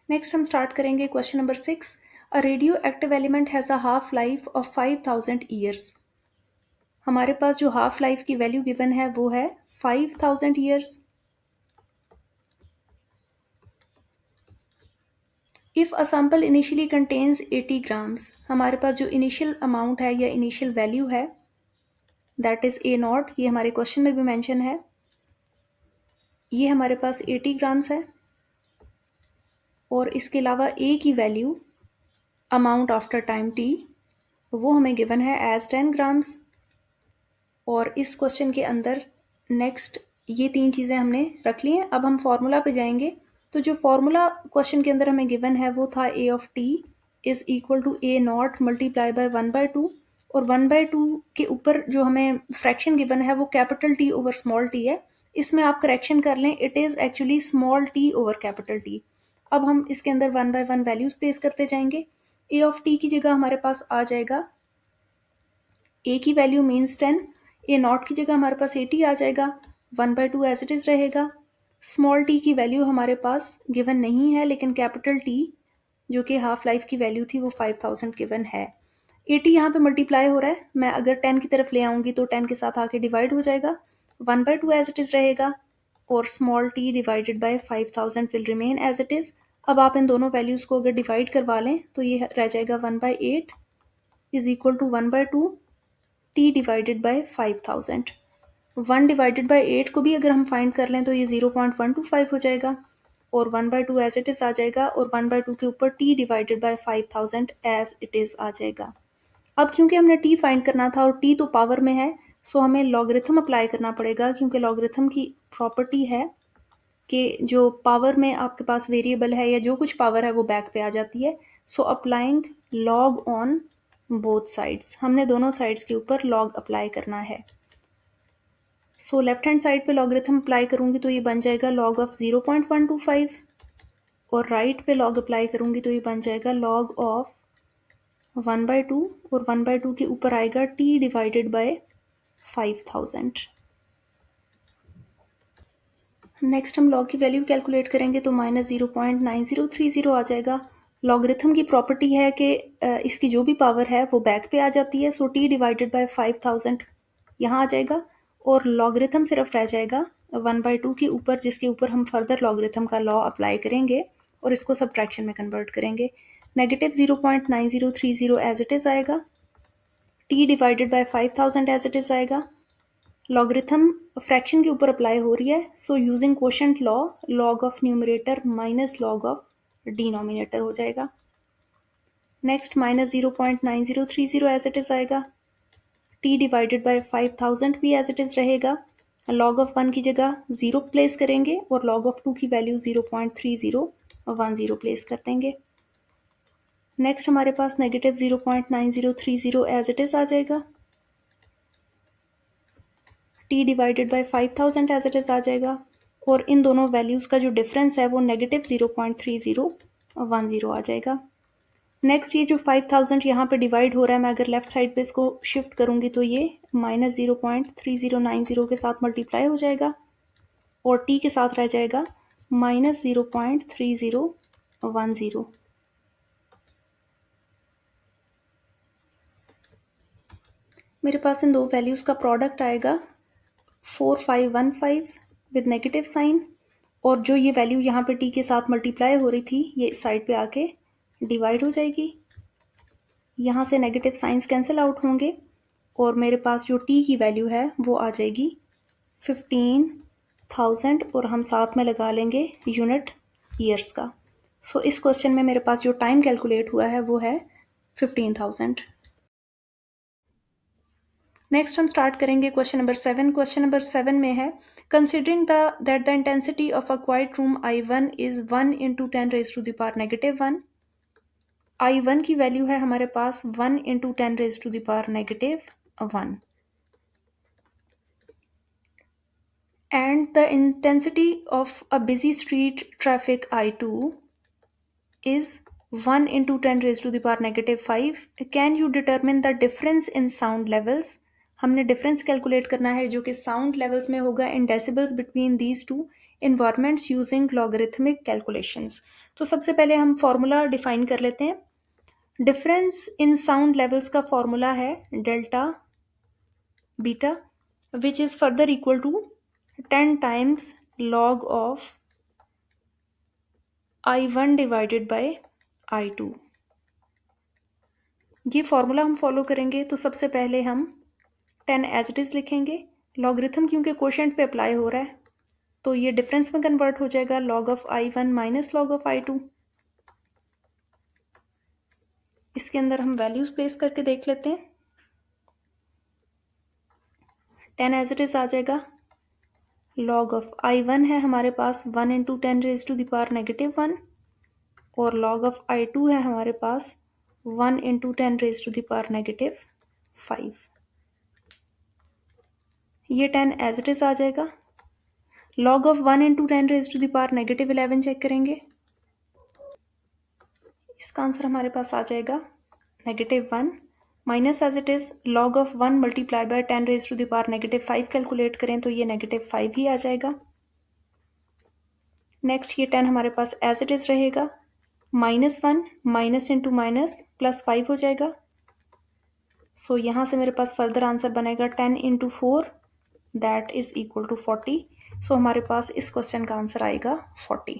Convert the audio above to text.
Next हम start करेंगे question number 6। A radio active element has a half life of 5000 years. हमारे पास जो half life की value given है वो है 5000 years. If a sample initially contains 80 grams, हमारे पास जो इनिशियल अमाउंट है या इनिशियल वैल्यू है दैट इज़ ए नॉट, ये हमारे क्वेश्चन में भी मेंशन है। ये हमारे पास 80 ग्राम्स है और इसके अलावा ए की value amount after time T वो हमें गिवन है एज 10 ग्राम्स। और इस क्वेश्चन के अंदर नेक्स्ट ये तीन चीज़ें हमने रख ली हैं। अब हम फॉर्मूला पे जाएंगे। तो जो फॉर्मूला क्वेश्चन के अंदर हमें गिवन है वो था A of T is equal to A naught multiply by 1/2। और 1/2 के ऊपर जो हमें फ्रैक्शन गिवन है वो capital T over small T है। इसमें आप करेक्शन कर लें, it is actually small T over capital T. अब हम इसके अंदर 1/1 वैल्यूज प्लेस करते जाएंगे। ए ऑफ टी की जगह हमारे पास आ जाएगा ए की वैल्यू मीन्स 10, ए नॉट की जगह हमारे पास 80 आ जाएगा, 1/2 एज इट इज़ रहेगा। स्मॉल टी की वैल्यू हमारे पास गिवन नहीं है, लेकिन कैपिटल टी जो कि हाफ लाइफ की वैल्यू थी वो 5000 गिवन है। 80 यहाँ पे मल्टीप्लाई हो रहा है, मैं अगर 10 की तरफ ले आऊँगी तो 10 के साथ आके डिवाइड हो जाएगा, 1/2 एज इट इज़ रहेगा और small t divided by 5000 will remain as it is. अब आप इन दोनों वैल्यूज़ को अगर डिवाइड करवा लें तो ये रह जाएगा 1/8 is equal to 1/2 t divided by 5000। 1 divided by 8 को भी अगर हम फाइंड कर लें तो ये 0.125 हो जाएगा और 1/2 एज इट इज़ आ जाएगा और 1/2 के ऊपर T divided by 5000 as it is आ जाएगा। अब क्योंकि हमने टी फाइंड करना था और टी तो पावर में है, सो हमें लॉगरिथम अप्लाई करना पड़ेगा, क्योंकि लॉगरिथम की प्रॉपर्टी है कि जो पावर में आपके पास वेरिएबल है या जो कुछ पावर है वो बैक पे आ जाती है। So applying log on both sides, हमने दोनों साइड्स के ऊपर लॉग अप्लाई करना है। सो लेफ्ट हैंड साइड पे लॉगरिथम अप्लाई करूंगी तो ये बन जाएगा लॉग ऑफ 0.125 और राइट पे लॉग अप्लाई करूंगी तो ये बन जाएगा लॉग ऑफ 1/2 और 1/2 के ऊपर आएगा टी डिवाइडेड बाय 5000। नेक्स्ट हम लॉग की वैल्यू कैलकुलेट करेंगे तो -0.9030 आ जाएगा। लॉगरिथम की प्रॉपर्टी है कि इसकी जो भी पावर है वो बैक पे आ जाती है, सो टी डिवाइडेड बाय 5000 यहाँ आ जाएगा और लॉगरिथम सिर्फ रह जाएगा 1/2 के ऊपर, जिसके ऊपर हम फर्दर लॉगरिथम का लॉ अप्लाई करेंगे और इसको सब्ट्रैक्शन में कन्वर्ट करेंगे। -0.9030 एज इट इज़ आएगा, t divided by 5000 as it is आएगा। लॉगरिथम फ्रैक्शन के ऊपर अप्लाई हो रही है, so using quotient law log of numerator minus log of denominator हो जाएगा। नेक्स्ट -0.9030 एज इट इज़ आएगा, टी डिवाइडेड बाय 5000 भी एज इट इज़ रहेगा। लॉग ऑफ 1 की जगह 0 प्लेस करेंगे और लॉग ऑफ 2 की वैल्यू 0.3010 प्लेस कर देंगे। नेक्स्ट हमारे पास -0.9030 एज इट इज़ आ जाएगा, T divided by 5000 as it is आ जाएगा और इन दोनों वैल्यूज़ का जो डिफरेंस है वो -0.3010 आ जाएगा। नेक्स्ट ये जो 5000 यहाँ पे डिवाइड हो रहा है, मैं अगर लेफ्ट साइड पे इसको शिफ्ट करूँगी तो ये -0.3090 के साथ मल्टीप्लाई हो जाएगा और टी के साथ रह जाएगा -0.3010। मेरे पास इन दो वैल्यूज़ का प्रोडक्ट आएगा 4515 विद नेगेटिव साइन, और जो ये वैल्यू यहाँ पे टी के साथ मल्टीप्लाई हो रही थी ये इस साइड पे आके डिवाइड हो जाएगी। यहाँ से नेगेटिव साइंस कैंसिल आउट होंगे और मेरे पास जो टी की वैल्यू है वो आ जाएगी 15000 और हम साथ में लगा लेंगे यूनिट ईयर्स का। सो इस क्वेश्चन में मेरे पास जो टाइम कैलकुलेट हुआ है वो है 15000। नेक्स्ट हम स्टार्ट करेंगे क्वेश्चन नंबर 7। क्वेश्चन नंबर 7 में है considering that the intensity of a quiet room I1 is 1 × 10⁻⁻1। I1 की वैल्यू है हमारे पास 1 × 10⁻⁻1 and the intensity of a busy street traffic I2 is 1 × 10⁻⁵. Can you determine the difference in sound levels? हमने difference calculate करना है जो कि sound levels में होगा in decibels between these two. Environments using logarithmic calculations. तो सबसे पहले हम फॉर्मूला डिफाइन कर लेते हैं। डिफरेंस इन साउंड लेवल्स का फॉर्मूला है delta beta, which is further equal to 10 times log of I1 divided by I2। ये फॉर्मूला हम फॉलो करेंगे। तो सबसे पहले हम 10 एज इट इज लिखेंगे। लॉगरिथम क्योंकि क्वोशेंट पे अप्लाई हो रहा है तो ये डिफरेंस में कन्वर्ट हो जाएगा, log of I1 minus log of I2। इसके अंदर हम वैल्यूज प्लेस करके देख लेते हैं। 10 एज इट इज आ जाएगा। log ऑफ I1 है हमारे पास 1 into 10 raise to the power -1 और log ऑफ I2 है हमारे पास 1 into 10 raise to the power -5। ये 10 एज इट इज आ जाएगा। log of 1 into 10 raise to the power -11 check करेंगे। इसका आंसर हमारे पास आ जाएगा -1 minus as it is log of 1 multiply by 10 raise to the power -5 calculate करें तो ये -5 ही आ जाएगा। नेक्स्ट ये 10 हमारे पास एज इट इज रहेगा। -1 माइनस इंटू माइनस +5 हो जाएगा। सो यहाँ से मेरे पास फर्दर आंसर बनेगा 10 into 4 that is equal to 40। So हमारे पास इस क्वेश्चन का आंसर आएगा 40।